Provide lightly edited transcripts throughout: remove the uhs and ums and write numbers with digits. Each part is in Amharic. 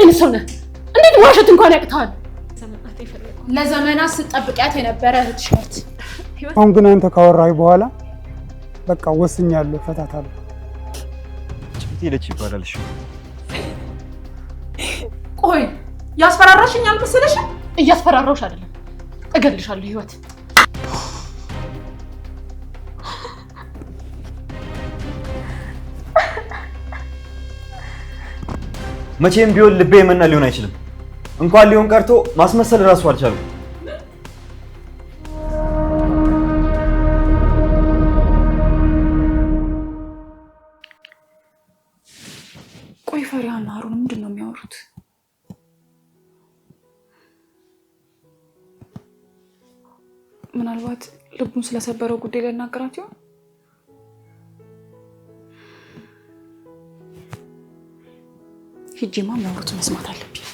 ምን አይነት ሰው ነህ? እንዴት ዋሸት እንኳን ያቅታል? ለዘመናት ስትጠብቂያት የነበረ እህትሽ ናት። አሁን ግን አንተ ካወራኝ በኋላ በቃ ወስኛለሁ፣ እፈታታለሁ። ጭምት ሄደች ይባላል። እሺ ቆይ ያስፈራራሽኝ አልመሰለሽም? እያስፈራራሁሽ አይደለም፣ እገልሻለሁ ህይወት። መቼም ቢሆን ልቤ የመና ሊሆን አይችልም። እንኳን ሊሆን ቀርቶ ማስመሰል እራሱ አልቻልኩም። ቆይ ፈሪሃና ሀሩን ምንድን ነው የሚያወሩት? ምናልባት ልቡን ስለሰበረው ጉዳይ ሊያናገራት ይሆን? ሂጂማ የሚያወሩት መስማት አለብኝ።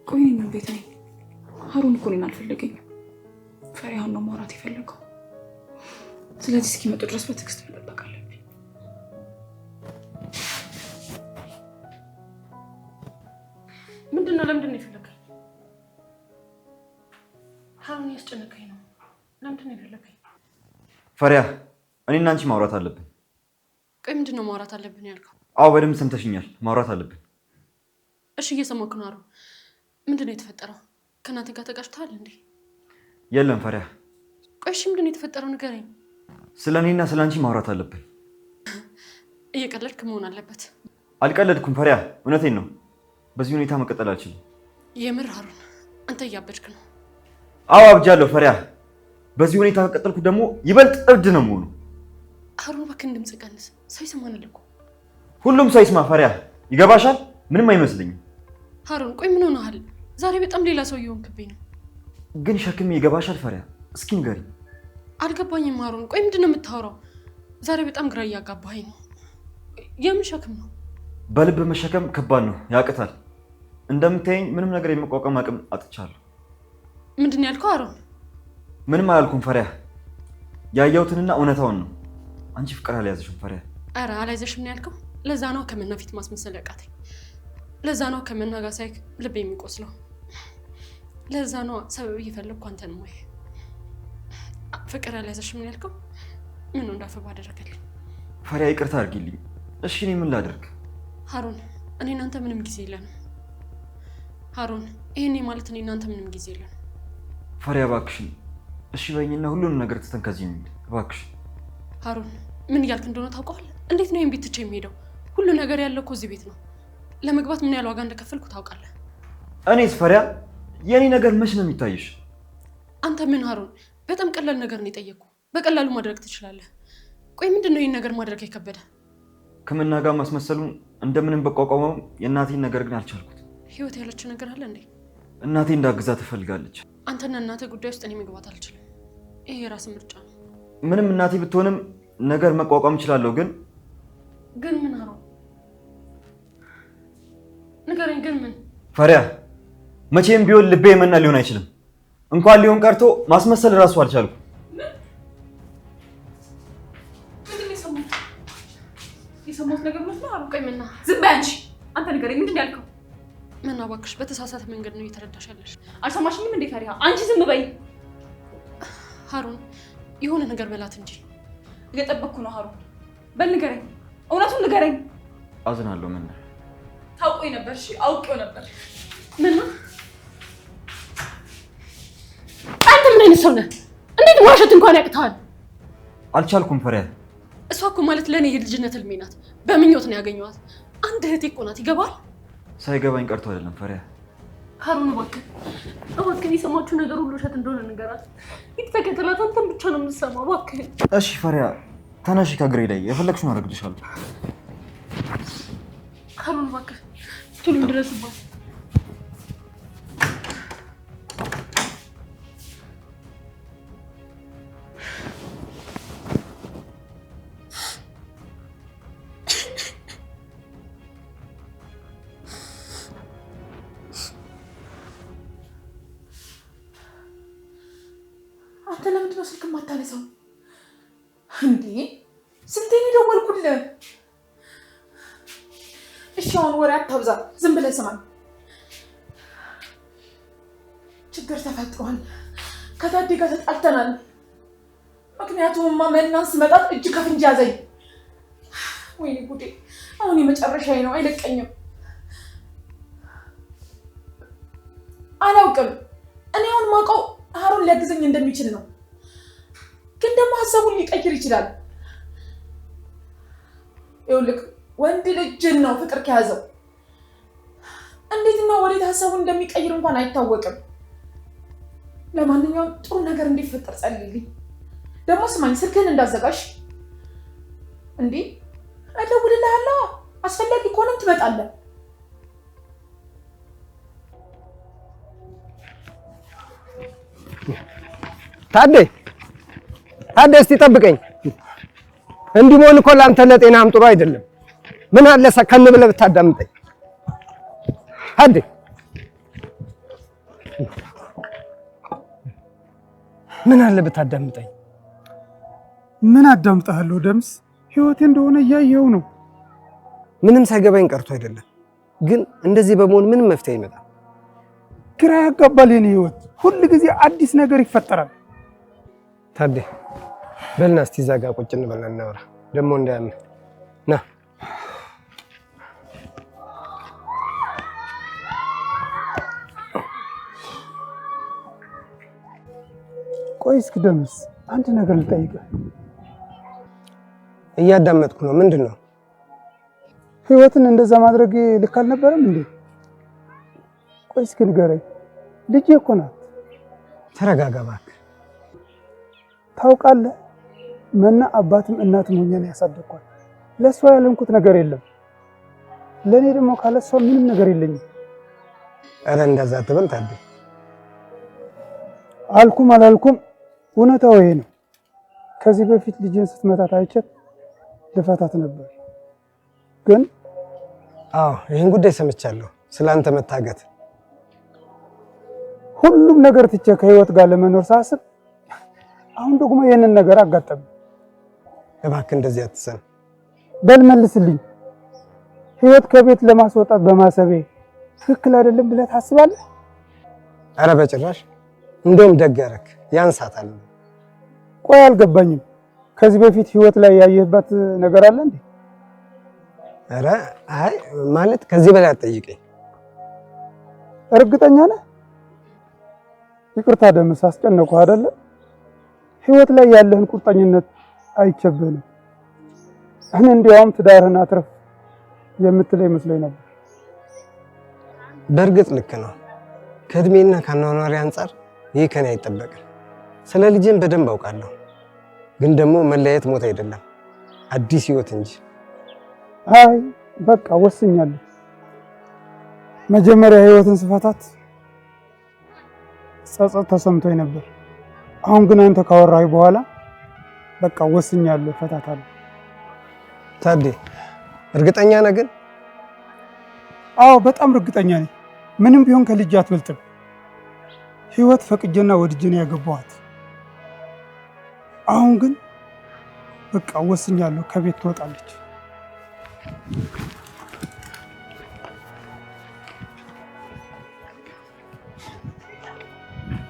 ቆይ ምን ቤት ነኝ? ሀሩን እኮ እኔን አልፈለገኝም። ፈሪሃን ነው ማውራት የፈለገው። ስለዚህ እስኪመጡ ድረስ በትዕግስት መጠበቅ አለብኝ። ምንድነው? ለምንድን ነው የፈለገኝ? ሀሩን ያስጨነቀኝ ነው። ለምንድን ነው የፈለገኝ? ፈሪያ፣ እኔና አንቺ ማውራት አለብን። ቆይ ምንድን ነው ማውራት አለብን ያልከው? አዎ በደንብ ሰምተሽኛል። ማውራት አለብን። እሺ እየሰማኩ ነው። ሀሩን ምንድን ነው የተፈጠረው? ከእናንተ ጋር ተጋጭተሃል እንዴ? የለም ፈሪያ። ቆይ እሺ ምንድን ነው የተፈጠረው? ንገረኝ። ስለ እኔና ስለ አንቺ ማውራት አለብን። እየቀለድክ መሆን አለበት። አልቀለድኩም ፈሪያ፣ እውነቴን ነው። በዚህ ሁኔታ መቀጠል አልችልም። የምር ሀሩን አንተ እያበድክ ነው። አዎ አብጃለሁ ፈሪያ። በዚህ ሁኔታ ከቀጠልኩ ደግሞ ይበልጥ እብድ ነው የምሆነው። ሀሩን እባክህን ድምፅ ቀንስ። ሰው ይሰማናል እኮ። ሁሉም ሰው ይስማ ፈሪያ። ይገባሻል? ምንም አይመስለኝም። ሀሩን ቆይ ምን ሆነሃል? ዛሬ በጣም ሌላ ሰው እየሆንክብኝ ነው። ግን ሸክሜ ይገባሻል ፈሪያ? እስኪ ንገሪኝ። አልገባኝም ሀሩን። ቆይ ምንድን ነው የምታወራው? ዛሬ በጣም ግራ እያጋባኸኝ ነው። የምን ሸክም ነው? በልብ መሸከም ከባድ ነው፣ ያቅታል። እንደምታየኝ ምንም ነገር የመቋቋም አቅም አጥቻለሁ። ምንድን ነው ያልከው ሀሩን? ምንም አላልኩም ፈሪያ። ያየሁትንና እውነታውን ነው። አንቺ ፍቅር አልያዘሽም ፈሪያ። ኧረ አልያዘሽም ነው ያልከው? ለዛ ነው ከመና ፊት ማስመሰል ያቃተኝ። ለዛ ነው ከመና ጋር ሳይክ ልብ የሚቆስለው። ለዛ ነው ሰበብ እየፈለግኩ አንተን ማየ። ፍቅር አልያዘሽም ነው ያልከው? ምን ነው እንዳፈባ አደረገልኝ? ፈሪያ ይቅርታ አድርጊልኝ። እሺ እኔ ምን ላድርግ? ሀሩን እኔ እናንተ ምንም ጊዜ የለንም። ሀሩን ይሄኔ ማለት እኔ እናንተ ምንም ጊዜ የለንም። ፈሪያ እባክሽን እሺ በይኝና ሁሉንም ነገር ትተን ከዚህ እንሂድ እባክሽ። ሀሩን ምን እያልክ እንደሆነ ታውቀዋለህ? እንዴት ነው ይሄን ቤት ትቼ የሚሄደው? ሁሉ ነገር ያለው እኮ እዚህ ቤት ነው። ለመግባት ምን ያህል ዋጋ እንደከፈልኩ ታውቃለህ? እኔስ ፈሪያ የኔ ነገር መች ነው የሚታይሽ? አንተ ምን ሀሩን በጣም ቀላል ነገር ነው የጠየቅኩ። በቀላሉ ማድረግ ትችላለህ። ቆይ ምንድን ነው ይሄን ነገር ማድረግ የከበደ? ከመና ጋር ማስመሰሉን እንደምንም በቋቋመው የእናቴን ነገር ግን አልቻልኩት። ህይወት ያለችው ነገር አለ እንዴ? እናቴ እንዳግዛ ትፈልጋለች። አንተና እናቴ ጉዳይ ውስጥ እኔ መግባት አልችልም። ይሄ የራስ ምርጫ ነው። ምንም እናቴ ብትሆንም ነገር መቋቋም እችላለሁ። ግን ምን ሀሩን ንገረኝ። ግን ምን? ፈሪያ መቼም ቢሆን ልቤ የመና ሊሆን አይችልም። እንኳን ሊሆን ቀርቶ ማስመሰል እራሱ አልቻልኩም። የሰማሁት ነገር መስሎ ሀሩን። ቆይ ምና ዝም በይ አንቺ። አንተ ንገረኝ፣ ምንድን ነው ያልከው? ምና እባክሽ በተሳሳተ መንገድ ነው እየተረዳሽ ያለሽ። አልሰማሽኝም እንዴ ፈሪሃ? አንቺ ዝም በይ ሀሩን። የሆነ ነገር በላት እንጂ። እየጠበቅኩ ነው ሀሩን። በል ንገረኝ፣ እውነቱን ንገረኝ። አዝናለሁ መና። ታውቆኝ ነበር። እሺ አውቄው ነበር። ምና አንተ ምን አይነት ሰው ነህ? እንዴት ዋሸት እንኳን ያቅታል? አልቻልኩም ፈሪያ። እሷ እኮ ማለት ለእኔ የልጅነት ህልሜ ናት። በምኞት ነው ያገኘኋት። አንድ እህቴ እኮ ናት። ይገባል? ሳይገባኝ ቀርቶ አይደለም ፈሪያ። ሀሩን እባክህ የሰማችሁ ነገር ሁሉ ውሸት እንደሆነ ንገራት። ይተከተላት። አንተን ብቻ ነው የምትሰማው። እባክህ እሺ ፈሪያ ተነሺ፣ ከእግሬ ላይ የፈለግሽውን አደርግልሻለሁ። ሀሩን እባክህ ቶሎ ድረስባት። አንተ ለምንድን ነው ስልክ የማታነሳው እንዴ? ስንቴ ነው የደወልኩልህ? እሺ አሁን ወሬ አታብዛ፣ ዝም ብለህ ስማኝ። ችግር ተፈጥሯል። ከታዴ ጋር ተጣልተናል። ምክንያቱም መናን ስመጣት እጅ ከፍንጅ ያዘኝ። ወይኔ ጉዴ! አሁን የመጨረሻዬ ነው፣ አይለቀኝም። አላውቅም። እኔ አሁን ማውቀው ሀሩን ሊያግዘኝ እንደሚችል ነው፣ ግን ደግሞ ሀሳቡን ሊቀይር ይችላል። ይኸውልህ ወንድ ልጅን ነው ፍቅር ከያዘው እንዴትና ወዴት ሀሳቡን እንደሚቀይር እንኳን አይታወቅም። ለማንኛውም ጥሩ ነገር እንዲፈጠር ጸልይልኝ። ደግሞ ስማኝ፣ ስልክህን እንዳዘጋሽ እንዴ። እደውልልሃለሁ፣ አስፈላጊ ከሆነም ትመጣለህ። ታዴ እስቲ ጠብቀኝ። እንዲህ መሆን እኮ ለአንተ ለጤናም ጥሩ አይደለም። ምን አለ ሰከን ብለህ ብታዳምጠኝ ታዴ። ምን አለ ብታዳምጠኝ። ምን አዳምጣለሁ ደምስ? ህይወቴ እንደሆነ እያየው ነው። ምንም ሳይገባኝ ቀርቶ አይደለም፣ ግን እንደዚህ በመሆን ምንም መፍትሄ አይመጣም። ግራ ያጋባል የኔ ህይወት። ሁል ጊዜ አዲስ ነገር ይፈጠራል። ታዴ በልና እስቲ እዛ ጋር ቁጭ እንበልና እናውራ። ደግሞ እንዳያምህ ና። ቆይ እስኪ ደምስ አንድ ነገር ልጠይቅህ። እያዳመጥኩ ነው። ምንድን ነው? ህይወትን እንደዛ ማድረግ ልክ አልነበረም እንዴ? ቆይ እስኪ ንገረኝ። ልጄ እኮ ናት። ተረጋጋ እባክህ። ታውቃለህ መና አባትም እናትም ሆኜ ነው ያሳደግኳት። ለእሷ ያለንኩት ነገር የለም። ለእኔ ደግሞ ካለሷ ምንም ነገር የለኝም። ኧረ እንደዛ አትበል ታዴ። አልኩም አላልኩም እውነታው ይሄ ነው። ከዚህ በፊት ልጄን ስትመታት አይቼት ልፈታት ነበር፣ ግን አዎ ይህን ጉዳይ ሰምቻለሁ፣ ስላንተ መታገት። ሁሉም ነገር ትቼ ከህይወት ጋር ለመኖር ሳስብ አሁን ደግሞ ይሄንን ነገር አጋጠመ። እባክህ እንደዚህ አትሰን። በል መልስልኝ። ህይወት ከቤት ለማስወጣት በማሰቤ ትክክል አይደለም ብለህ ታስባለህ? ኧረ በጭራሽ። እንደውም ደግ አደረክ፣ ያንሳታል። ቆይ አልገባኝም። ከዚህ በፊት ህይወት ላይ ያየህበት ነገር አለ እንዴ? ኧረ አይ ማለት ከዚህ በላይ አትጠይቀኝ። እርግጠኛ ነህ? ይቅርታ ደምስ አስጨነቁህ አይደለ? ህይወት ላይ ያለህን ቁርጠኝነት አይቸብህም። እኔ እንዲያውም ትዳርህን አትርፍ የምትለኝ መስሎኝ ነበር። በእርግጥ ልክ ነው። ከእድሜና ከአኗኗሪ አንጻር ይህ ከኔ አይጠበቅም። ስለ ልጅን በደንብ አውቃለሁ፣ ግን ደግሞ መለያየት ሞት አይደለም፣ አዲስ ህይወት እንጂ። አይ በቃ ወስኛለሁ። መጀመሪያ ህይወትን ስፈታት ጸጸት ተሰምቶኝ ነበር። አሁን ግን አንተ ካወራኝ በኋላ በቃ ወስኛለሁ፣ እፈታታለሁ። ታዴ እርግጠኛ ነህ ግን? አዎ በጣም እርግጠኛ ነኝ። ምንም ቢሆን ከልጅ አትበልጥም። ህይወት ፈቅጄና ወድጄ ነው ያገባኋት። አሁን ግን በቃ ወስኛለሁ፣ ከቤት ትወጣለች።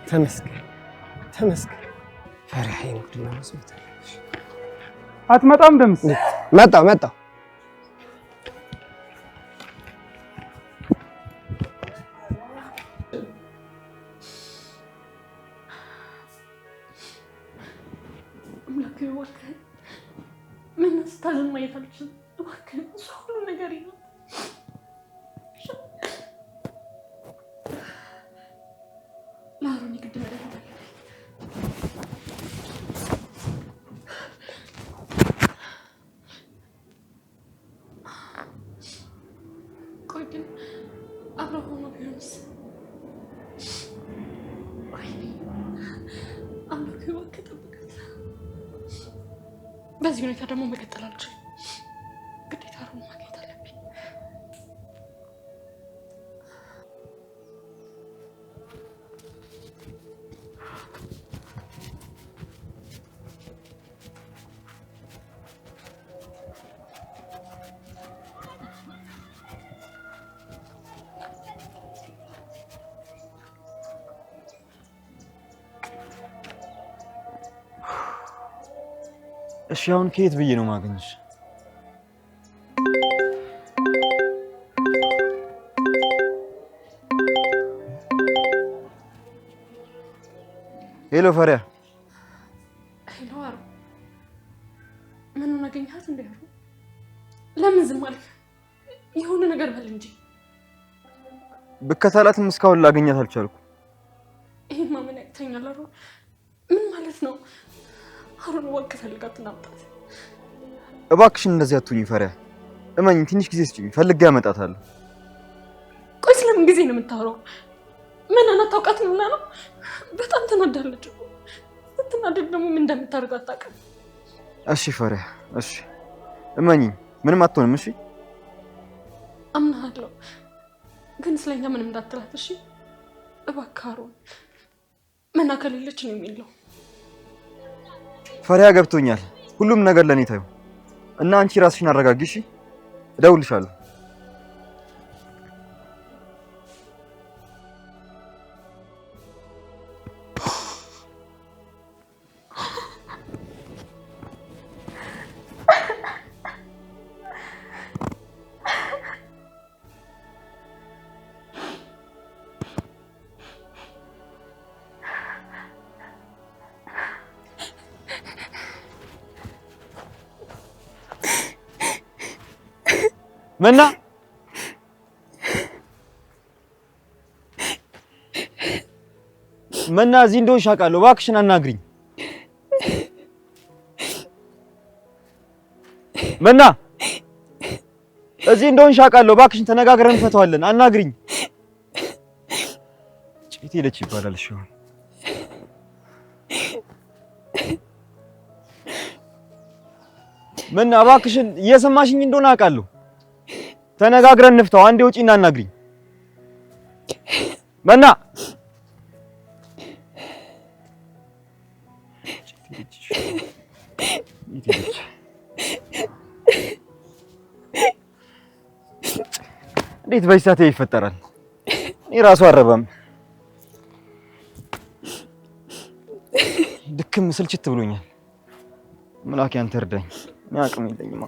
ተመስገን ተመስገን። ፈሪሃ እንግዲህ ነው መስሎት። አትመጣም ደምስ? መጣሁ። ምን ስታዝን ማየት አልችልም። እባክህ እሷ ሁሉ ነገር ነው። ለአሮን ግድ መደረግ አለብኝ። ቆይ ግን አብረው ሆኖ ቢሆንስ? አምላክ እባክህ ጠብቃት። በዚህ ሁኔታ ደግሞ መቀጠል አልችልም። ግዴታ አሮን ማግኘት አለብኝ። እሺ አሁን ከየት ብዬ ነው ማገኝሽ? ሄሎ ፈሪያ። ሄሎ አሩ፣ ምን አገኘሃት እንዴ? አሩ ለምን ዝም አልክ? የሆነ ነገር በል እንጂ። ብከታላትም እስካሁን ላገኛት አልቻልኩ። ይሄማ ምን ያቅተኛል አሩ? ምን ማለት ነው? አሩን ወቅ ፈልጋት እናምጣት። እባክሽን እንደዚህ አትሁኝ ፈሪያ። እመኝ ትንሽ ጊዜ ስጪኝ፣ ፈልጌ አመጣታለሁ። ቆይ ስለምን ጊዜ ነው የምታወራው? ምን አናታውቃት ነውና ነው? በጣም ተናዳለች። ስትናደድ ደግሞ ምን እንደምታደርግ አታውቅም። እሺ ፈሪያ፣ እሺ እመኝ፣ ምንም አትሆንም። እሺ አምናለሁ፣ ግን ስለኛ ምንም እንዳትላት እሺ? እባክህ አሩን፣ መና ከሌለች ነው የሚለው። ፈሪያ ገብቶኛል። ሁሉም ነገር ለኔ ታዩ እና አንቺ ራስሽን አረጋጊ። እሺ እደውልልሻለሁ። መና እዚህ እንደሆንሽ አውቃለሁ። እባክሽን አናግሪኝ መና። እዚህ እንደሆንሽ አውቃለሁ። እባክሽን ተነጋግረን እንፈታዋለን። አናግሪኝ። ጭት ሄደች ይባላል። እሺ መና እባክሽን እየሰማሽኝ እንደሆነ አውቃለሁ። ተነጋግረን እንፍታው። አንዴ ውጪና አናግሪኝ መና። እንዴት በዚህ ሰዓት ይፈጠራል? እኔ ራሱ አረባም ድክም ስልችት ብሎኛል። ምላክ ያንተ እርዳኝ። እኔ አቅም የለኝም።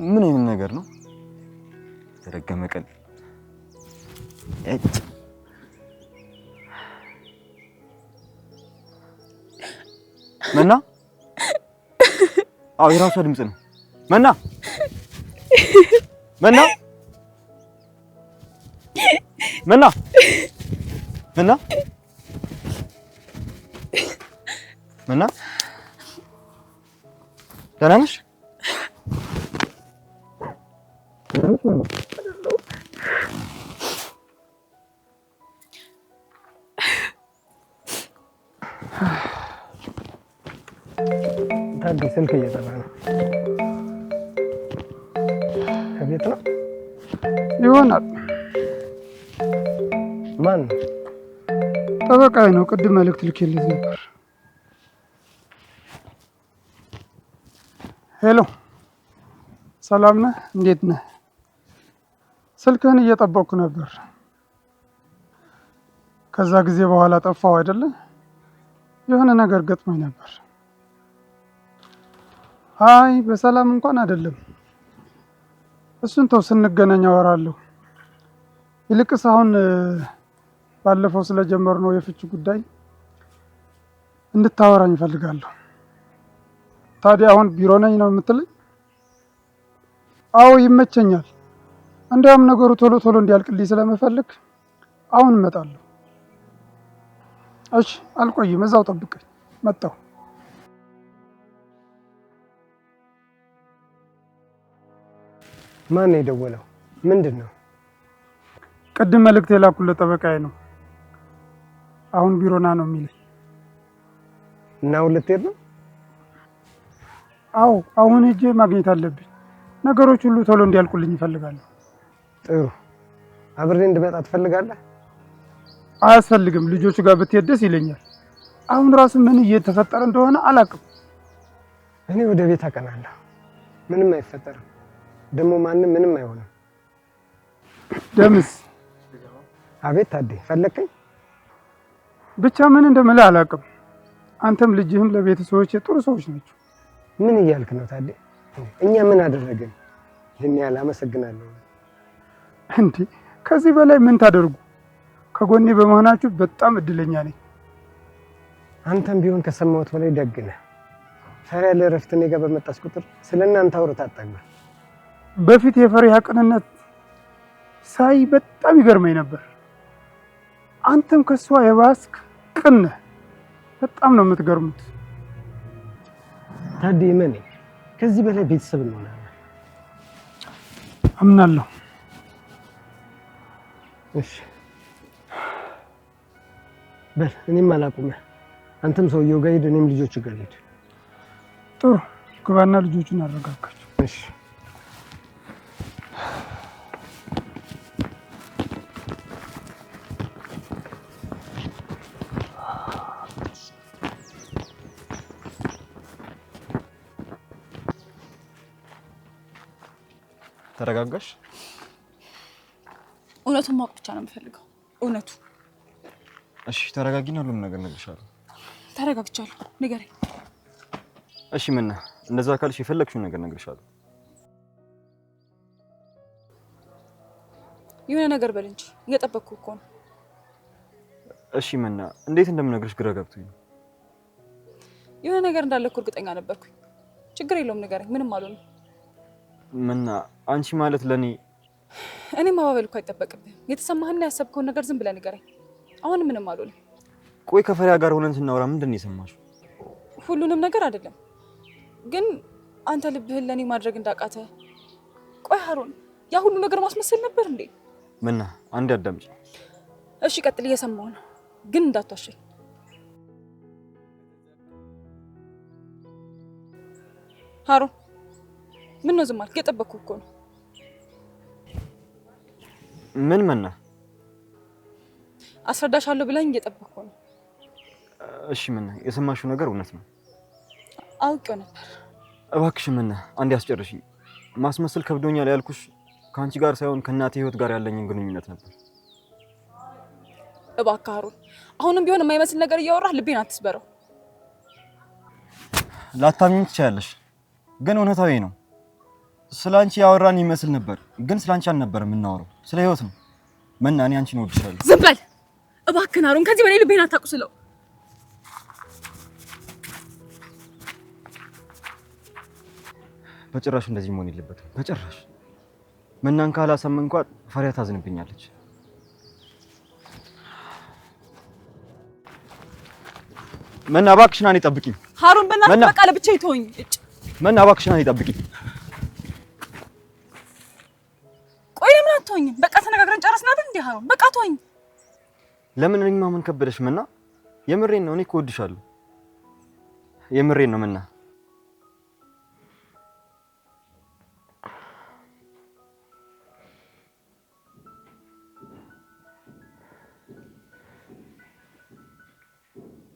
ምን አይነት ነገር ነው? ተረገመ ቀን መና። አዎ የራሷ ድምጽ ነው። መና መና መና መና መና ደህና ነሽ? ታዲያ ስልክ እየጠራ ነው። ከቤት ነው ይሆናል። ማን ነው? ጠበቃዬ ነው። ቅድም መልእክት ልኬልህ ነበር። ሄሎ ሰላም ነህ? እንዴት ነህ? ስልክህን እየጠበቅኩ ነበር። ከዛ ጊዜ በኋላ ጠፋው አይደለ? የሆነ ነገር ገጥሞኝ ነበር። አይ በሰላም እንኳን አይደለም። እሱን ተው፣ ስንገናኝ አወራለሁ። ይልቅስ አሁን ባለፈው ስለጀመርነው የፍቺ ጉዳይ እንድታወራኝ እፈልጋለሁ። ታዲያ አሁን ቢሮ ነኝ ነው የምትለኝ? አዎ ይመቸኛል። እንዲያውም ነገሩ ቶሎ ቶሎ እንዲያልቅልኝ ስለምፈልግ አሁን እመጣለሁ። እሺ አልቆይም፣ እዛው ጠብቀኝ። መጣሁ። ማን ነው የደወለው? ምንድን ነው? ቅድም መልእክት የላኩለት ጠበቃዬ ነው። አሁን ቢሮ ና ነው የሚለኝ። እና አሁን ልትሄድ ነው? አዎ አሁን ሄጄ ማግኘት አለብኝ። ነገሮች ሁሉ ቶሎ እንዲያልቁልኝ እፈልጋለሁ። ጥሩ። አብሬ እንድመጣ ትፈልጋለህ? አያስፈልግም። ልጆቹ ጋር ብትሄድ ደስ ይለኛል። አሁን ራሱ ምን እየተፈጠረ እንደሆነ አላውቅም። እኔ ወደ ቤት አቀናለሁ። ምንም አይፈጠርም። ደግሞ ማንም ምንም አይሆንም። ደምስ? አቤት ታዴ፣ ፈለከኝ? ብቻ ምን እንደምልህ አላውቅም። አንተም ልጅህም ለቤተሰቦች ጥሩ ሰዎች ናቸው። ምን እያልክ ነው ታዲያ? እኛ ምን አደረግን? ይህን ያህል አመሰግናለሁ። እንዴ ከዚህ በላይ ምን ታደርጉ? ከጎኔ በመሆናችሁ በጣም እድለኛ ነኝ። አንተም ቢሆን ከሰማሁት በላይ ደግ ነህ። ፈሪያ ለእረፍት እኔ ጋር በመጣች ቁጥር ስለ እናንተ አውርታ አጠግባል። በፊት የፈሪሃ ቅንነት ሳይ በጣም ይገርመኝ ነበር። አንተም ከሷ የባስክ ቅን ነህ። በጣም ነው የምትገርሙት። ታዲያ ምን ከዚህ በላይ ቤተሰብ እንሆናለን። አምናለሁ። እሺ በል እኔም አላቁምህ። አንተም ሰውየው ጋር ሂድ፣ እኔም ልጆቹ ጋር ሂድ። ጥሩ ግባና ልጆቹን አረጋጋቸው። እሺ ተረጋጋሽ? እውነቱን ማወቅ ብቻ ነው የምፈልገው። እውነቱ። እሺ ተረጋጊና ሁሉም ነገር እነግርሻለሁ። ተረጋግቻለሁ። ንገረኝ። እሺ ምና እንደዛ ካልሽ የፈለግሽውን ነገር እነግርሻለሁ። የሆነ ነገር በል እንጂ እየጠበቅኩ እኮ ነው። እሺ ምና እንዴት እንደምነግርሽ ግራ ገብቶኝ ነው። የሆነ ነገር እንዳለ እኮ እርግጠኛ ነበርኩኝ። ችግር የለውም ንገረኝ። ምንም አልሆንም። ምና አንቺ ማለት ለኔ እኔ ማባበል እኮ አይጠበቅብህም። የተሰማህና ያሰብከውን ነገር ዝም ብለህ ንገረኝ። አሁን ምንም አልሆንም። ቆይ ከፈሪያ ጋር ሆነን ስናወራ ምንድን ነው የሰማሽው? ሁሉንም ነገር አይደለም ግን አንተ ልብህን ለኔ ማድረግ እንዳቃተ። ቆይ ሀሩን ያ ሁሉ ነገር ማስመሰል ነበር እንዴ? ምና አንዴ አዳምጪ። እሺ ቀጥል፣ እየሰማሁ ነው ግን እንዳትዋሸኝ። ሀሩን ምን ነው ዝም አልክ? እየጠበቅኩ እኮ ነው። ምን ምና አስረዳሻለሁ ብለኝ እየጠበቅኩ ነው። እሺ ምና የሰማሽው ነገር እውነት ነው? አውቄው ነበር። እባክሽ ምና አንዴ አስጨርሺ። ማስመሰል ከብዶኛል ያልኩሽ ከአንቺ ጋር ሳይሆን ከእናቴ ህይወት ጋር ያለኝን ግንኙነት ነበር። እባክህ ሀሩን አሁንም ቢሆን የማይመስል ነገር እያወራህ ልቤን አትስበረው። ላታምኚኝ ትችያለሽ ግን እውነታዊ ነው። ስላንቺ ያወራን ይመስል ነበር ግን ስላንቺ አልነበረም የምናወራው፣ ስለ ህይወት ነው። ምና እኔ አንቺን እወድሻለሁ። ዝም በል እባክህ ሀሩን፣ ከዚህ በላይ ልቤን አታቁስለው። በጭራሽ እንደዚህ መሆን የለበትም። በጭራሽ ምናን ካላሳመንኳት ፈሪያ ታዝንብኛለች። ምና እባክሽን እኔን ጠብቂኝ። ሀሩን በእናትህ በቃ ለብቻዬ ተወኝ። ምና እባክሽን እኔን ጠብቂኝ። ቆይ ለምን አትወኝም? በቃ ተነጋግረን ጨረስን አይደል እንዴ? ሀሩን በቃ ተወኝ። ለምን እኔን ማመን ከበደሽ? ምና የምሬን ነው። እኔ እኮ እወድሻለሁ። የምሬን ነው ምና።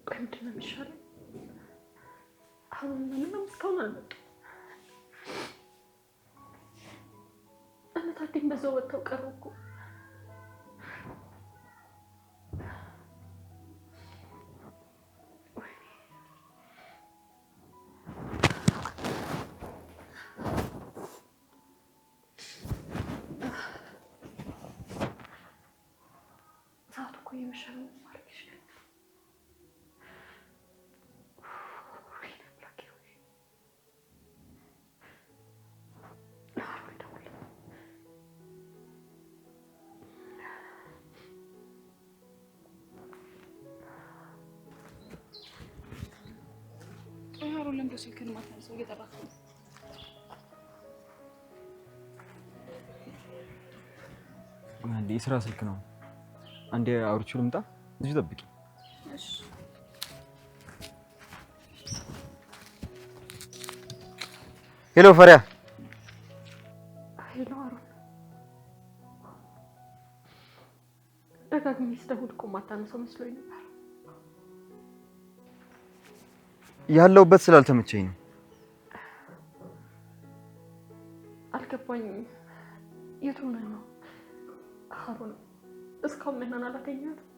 ምንድን ነው የሚሻለው? አሁን ምንም እስካሁን አልመጡም። እናታችን በዛው ወጥተው ቀሩ እኮ። ሰዓቱ እኮ እየመሸ ነው ማለት ይችላል። ሀሩን ለምዶ ስልክህን ማታነሳው? እየጠራክ ነው። አንዴ የስራ ስልክ ነው። አንዴ አውርቼው ልምጣ። እዚህ ጠብቂ። እሺ ሄሎ ፈሪያ። ሄሎ ሀሩን። ደጋግሜ ስደውል እኮ ማታነሳው መስሎኝ ነበር። ያለሁበት ስላልተመቸኝ ነው። አልገባኝም። የቱ ነህ ነው? ሀሩን እስካሁን ምናን አላገኘሁትም።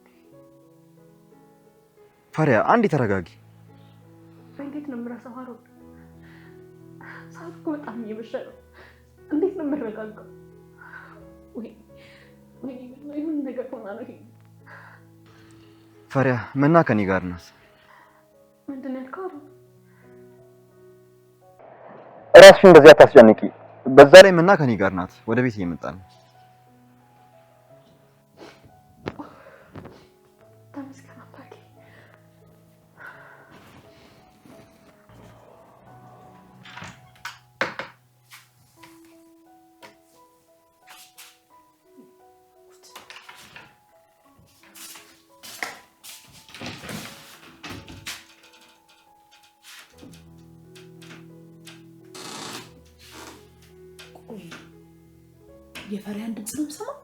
ፈሪያ አንዴ ተረጋጊ። እንዴት ነው የምረሳው ሀሩን? ሰዓት እኮ በጣም እየመሸ ነው። እንዴት ነው የምረጋጋው? ወይ ምን ነገር ሆና ነው? ፈሪያ መና ከኔ ጋር ናት። ምንድን ነው ያልከው? እራስሽን እንደዚህ አታስጨንቂ። በዛ ላይ መና ከኔ ጋር ናት። ወደ ቤት እየመጣ ነው። ተመስገን አምላኬ። የፈሪያን ድምፅ ነው የምሰማው።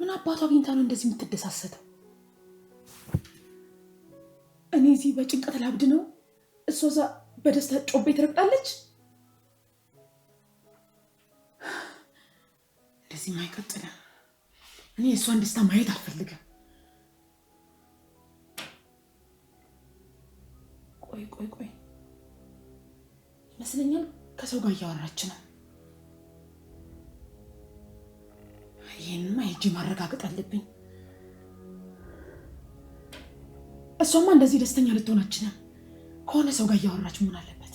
ምን አባቷ አግኝታ ነው እንደዚህ የምትደሳሰተው? እኔ እዚህ በጭንቀት ላብድ ነው፣ እሷ እዛ በደስታ ጮቤ ትረግጣለች። እንደዚህ አይቀጥልም። እኔ የእሷን ደስታ ማየት አልፈልግም። ቆይ ይመስለኛል ከሰው ጋር እያወራች ነው። ይህንማ ሂጂ ማረጋገጥ አለብኝ። እሷማ እንደዚህ ደስተኛ ልትሆን አትችልም። ከሆነ ሰው ጋር እያወራች መሆን አለበት።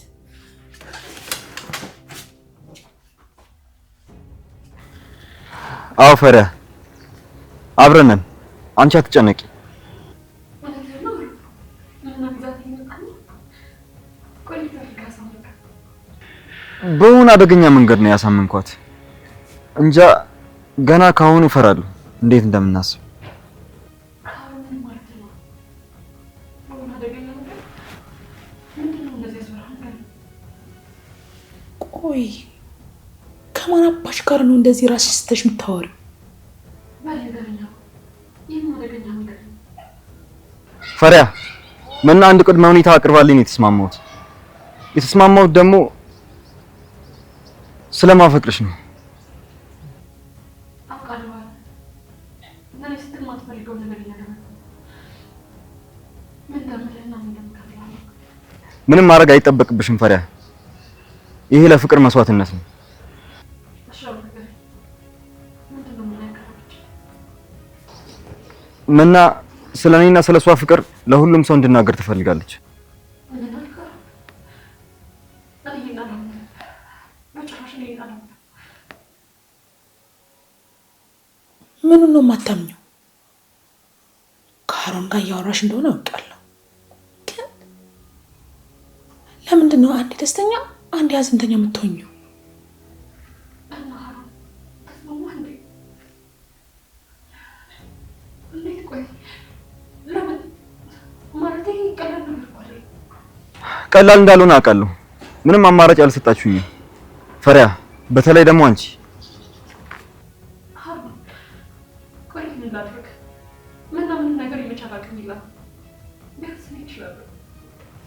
አዎ ፈሪያ አብረን ነን። አንቺ አትጨነቂ። በሆነ አደገኛ መንገድ ነው ያሳመንኳት። እንጃ ገና ካሁኑ እፈራለሁ እንዴት እንደምናስብ። ቆይ ከማን አባሽ ጋር ነው እንደዚህ ራስሽ ስተሽ የምታወሪው? ፈሪያ መና አንድ ቅድመ ሁኔታ አቅርባልኝ ነው የተስማማሁት ደግሞ ስለማፈቅርሽ ነው። ምንም ማድረግ አይጠበቅብሽም ፈሪያ። ይሄ ለፍቅር መስዋዕትነት ነው። መና ስለኔና ስለሷ ፍቅር ለሁሉም ሰው እንድናገር ትፈልጋለች። ምኑን ነው የማታምኘው? ከሀሩን ጋር እያወራሽ እንደሆነ አውቃለሁ፣ ግን ለምንድን ነው አንዴ ደስተኛ አንዴ ሀዘንተኛ የምትሆኚው? ቀላል እንዳልሆነ አውቃለሁ። ምንም አማራጭ አልሰጣችሁኝም ፈሪያ፣ በተለይ ደግሞ አንቺ።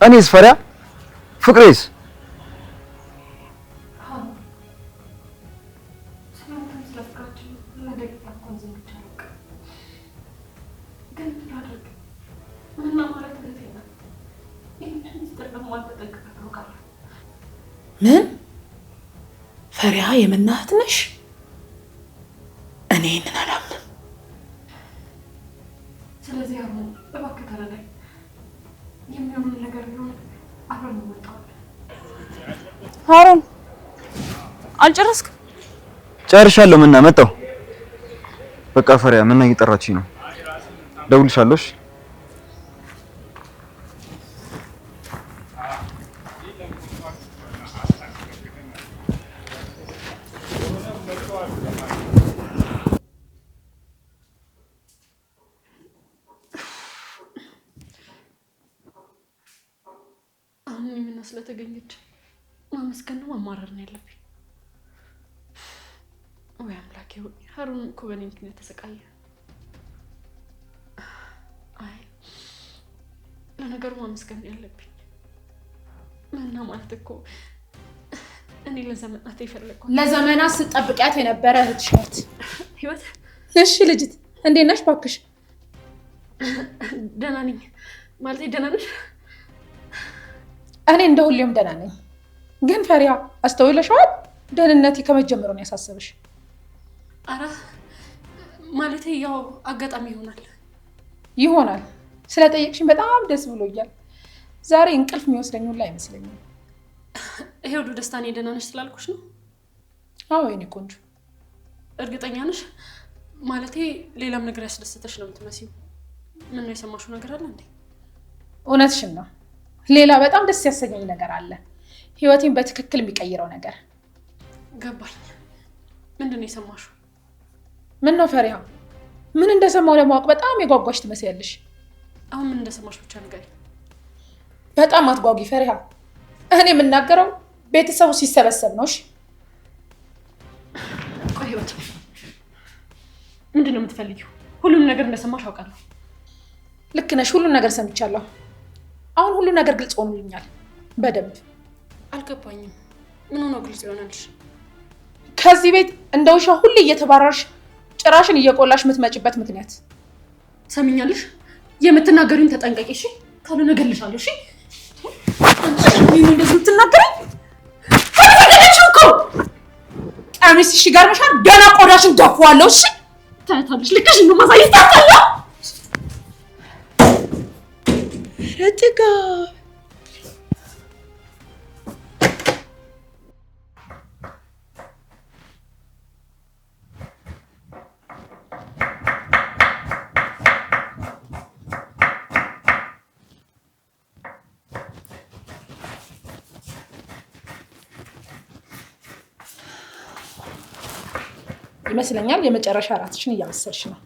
እኔስ ፈሪያ ፍቅሬስ? ምን ፈሪያ የመና እህት ነሽ? እኔ ይህንን አላምንም። ስለዚህ አሁን እባክህ ተረዳኝ። የሚሆን ነገር ቢሆን አብረን እንወጣዋለን። ሀሩን አልጨረስክም? ጨርሻለሁ። መና መጣሁ። በቃ ፈሪያ መና እየጠራችኝ ነው። ደውልሻለሁ። አሁን የምና ስለተገኘች ማመስገን ነው ማማረር ነው ያለብኝ? ወይ አምላኬ ሆይ፣ ሀሩን እኮ በእኔ ምክንያት ተሰቃየ። አይ ለነገሩ ማመስገን ነው ያለብኝ። መና ማለት እኮ እኔ ለዘመናት የፈለኳት ለዘመናት ስጠብቂያት የነበረ እህትሽ ናት። ህይወት እሺ ልጅት እንዴት ነሽ? እባክሽ ደህና ነኝ። ማለቴ ደህና ነሽ? እኔ እንደ ሁሌም ደህና ነኝ። ግን ፈሪሃ አስተውለሽዋል? ደህንነቴ ከመጀመሩ ነው ያሳሰበሽ? ኧረ ማለቴ ያው አጋጣሚ ይሆናል። ስለጠየቅሽኝ በጣም ደስ ብሎኛል። ዛሬ እንቅልፍ የሚወስደኝ ሁላ አይመስለኝም። ይሄ ሁሉ ደስታ እኔ ደህና ነሽ ስላልኩሽ ነው? አዎ የኔ ቆንጆ። እርግጠኛ ነሽ? ማለቴ ሌላም ነገር ያስደስተሽ ነው የምትመስይው። ምን ነው የሰማሽው ነገር አለ እንዴ? እውነትሽን ነው። ሌላ በጣም ደስ ያሰኘኝ ነገር አለ። ህይወቴን በትክክል የሚቀይረው ነገር። ገባኝ። ምንድን ነው የሰማሽው? ምን ነው ፈሪሃ? ምን እንደሰማው ለማወቅ በጣም የጓጓሽ ትመስያለሽ። አሁን ምን እንደሰማሽ ብቻ ንገሪኝ። በጣም አትጓጊ ፈሪሃ። እኔ የምናገረው ቤተሰቡ ሲሰበሰብ ነው። እሺ ቆይ ህይወት፣ ምንድን ነው የምትፈልጊው? ሁሉንም ነገር እንደሰማሽ አውቃለሁ። ልክ ነሽ። ሁሉን ነገር ሰምቻለሁ። አሁን ሁሉ ነገር ግልጽ ሆኖልኛል በደንብ። አልገባኝም። ምን ሆኖ ግልጽ ይሆናልሽ? ከዚህ ቤት እንደ ውሻ ሁሌ እየተባረርሽ ጭራሽን እየቆላሽ የምትመጪበት ምክንያት። ሰሚኛለሽ? የምትናገሪውን ተጠንቀቂ እሺ? ካልሆነ እገልሻለሁ። እሺ? ምን እንደዚህ የምትናገሪኝ? ከፈለገች እኮ ቀሚስሽ ይገርምሻል። ገና ቆዳሽን ደፋዋለሁ። እሺ? ታያታለሽ። ልክሽ ነው ማሳየት ታውቃለህ። ረጥጋ ይመስለኛል የመጨረሻ ራስሽን እያመሰልሽ ነው።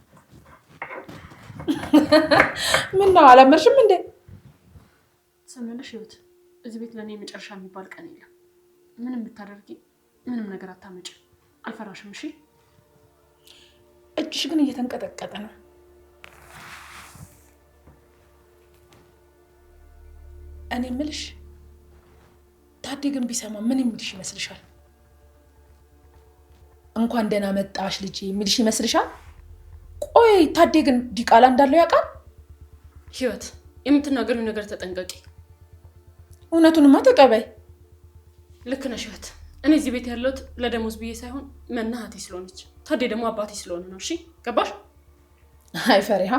ምን ነው አላመርሽም እንዴ? ሰሚያለሽ ህይወት፣ እዚህ ቤት ለእኔ የመጨረሻ የሚባል ቀን የለም። ምንም ብታደርጊ ምንም ነገር አታመጭ። አልፈራሽም። እሺ? እጅሽ ግን እየተንቀጠቀጠ ነው። እኔ የምልሽ ታዴ ግን ቢሰማ ምን የሚልሽ ይመስልሻል? እንኳን ደህና መጣሽ ልጄ የሚልሽ ይመስልሻል? ቆይ ታዴ ግን ዲቃላ እንዳለው ያውቃል? ህይወት፣ የምትናገሪው ነገር ተጠንቀቂ። እውነቱንማ ተቀበይ። ልክ ነሽ ህይወት። እኔ እዚህ ቤት ያለሁት ለደሞዝ ብዬ ሳይሆን መናሃቴ ስለሆነች፣ ታዴ ደግሞ አባቴ ስለሆነ ነው። እሺ ገባሽ? አይ ፈሪሃ፣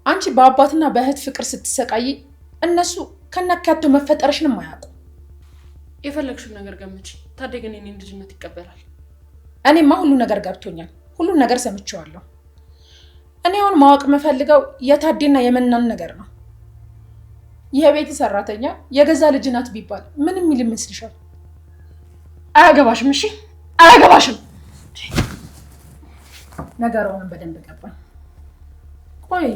አንቺ በአባትና በእህት ፍቅር ስትሰቃይ እነሱ ከናካቴው መፈጠርሽንም አያውቁ። የፈለግሽውን ነገር ገመች። ታዴ ግን የኔን ልጅነት ይቀበላል። እኔማ ሁሉ ነገር ገብቶኛል። ሁሉን ነገር ሰምቼዋለሁ። እኔ አሁን ማወቅ የምፈልገው የታዴና የመናን ነገር ነው። የቤት ሰራተኛ የገዛ ልጅ ናት ቢባል ምን የሚል ይመስልሻል? አያገባሽም። እሺ አያገባሽም። ነገሩን በደንብ ገባኝ። ቆይ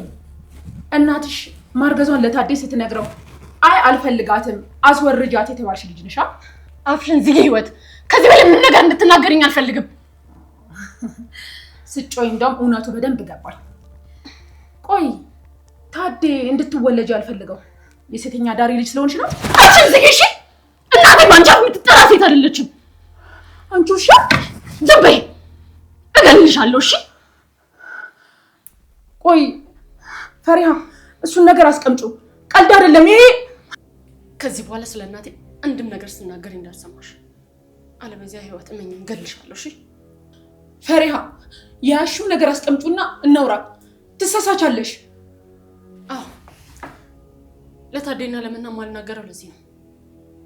እናትሽ ማርገዟን ለታዴ ስትነግረው አይ አልፈልጋትም አስወርጃት የተባልሽ ልጅ ነሽ? አፍሽን ዝጊ ህይወት። ከዚህ በላይ ምን ነገር እንድትናገሪኝ አልፈልግም። ስጮይ እንደውም እውነቱ በደንብ ገባኝ። ቆይ ታዴ እንድትወለጅ ያልፈልገው የሴተኛ ዳሪ ልጅ ስለሆንሽ ነው? አፍሽን ዝጊ እሺ? እናቴ ባንቺ የምትጠራ ሴት አይደለችም። አንቺ ውሻ ዝም በይ፣ እገልሻለሁ። እሺ? ቆይ ፈሪሃ፣ እሱን ነገር አስቀምጪው። ቀልድ አይደለም ይሄ። ከዚህ በኋላ ስለ እናቴ አንድም ነገር ስናገር እንዳልሰማሽ፣ አለበዚያ ህይወት እመኝ እገልሻለሁ። እሺ? ፈሪሃ፣ ያሽው ነገር አስቀምጪውና እናውራ። ትሳሳቻለሽ። አዎ፣ ለታዴና ለመና ማልናገረው ለዚህ ነው።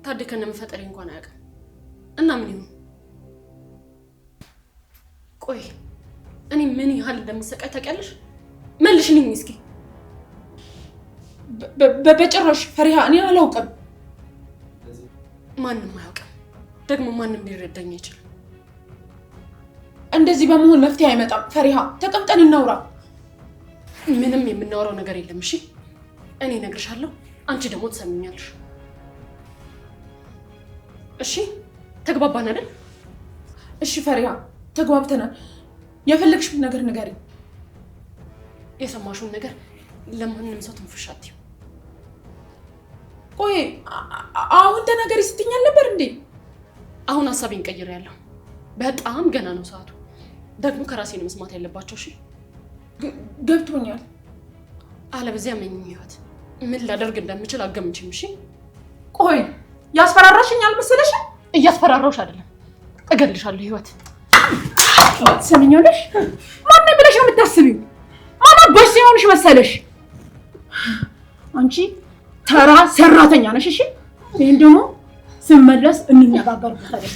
ታዴ ከነመፈጠሬ እንኳን አያውቅም። እና ምን ይሁን? ቆይ እኔ ምን ያህል እንደምሰቃይ ታውቂያለሽ? መልሽልኝ እስኪ። በጭራሽ ፈሪሃ፣ እኔ አላውቅም። ማንም አያውቅም። ደግሞ ማንም ሊረዳኝ አይችልም። እንደዚህ በመሆን መፍትሄ አይመጣም። ፈሪሃ፣ ተቀምጠን እናውራ። ምንም የምናወራው ነገር የለም። እሺ? እኔ እነግርሻለሁ፣ አንቺ ደግሞ ትሰሚኛለሽ። እሺ? ተግባባን አይደል? እሺ ፈሪሃ፣ ተግባብተናል። የፈለግሽውን ነገር ንገሪኝ። የሰማሽውን ነገር ለማንም ሰው ትንፍሽ አትይው። ቆይ አሁን ተናገሪ ስትይኝ አልነበር እንዴ? አሁን ሀሳቤን ቀይሬያለሁ። በጣም ገና ነው ሰዓቱ። ደግሞ ከራሴ ነው መስማት ያለባቸው። እሺ ገብቶኛል። አለበዚያ መኝ ህይወት ምን ላደርግ እንደምችል አገምችም። እሺ ቆይ ያስፈራራሽኛል መሰለሽ? እያስፈራራሁሽ አይደለም፣ እገልሻለሁ ህይወት። ትሰሚኛለሽ? ማን ብለሽ ነው የምታስቢው? ማን አባሽ ሲሆንሽ መሰለሽ? አንቺ ተራ ሰራተኛ ነሽ። እሺ ይሄን ደግሞ ስመለስ እንነጋገርበታለን።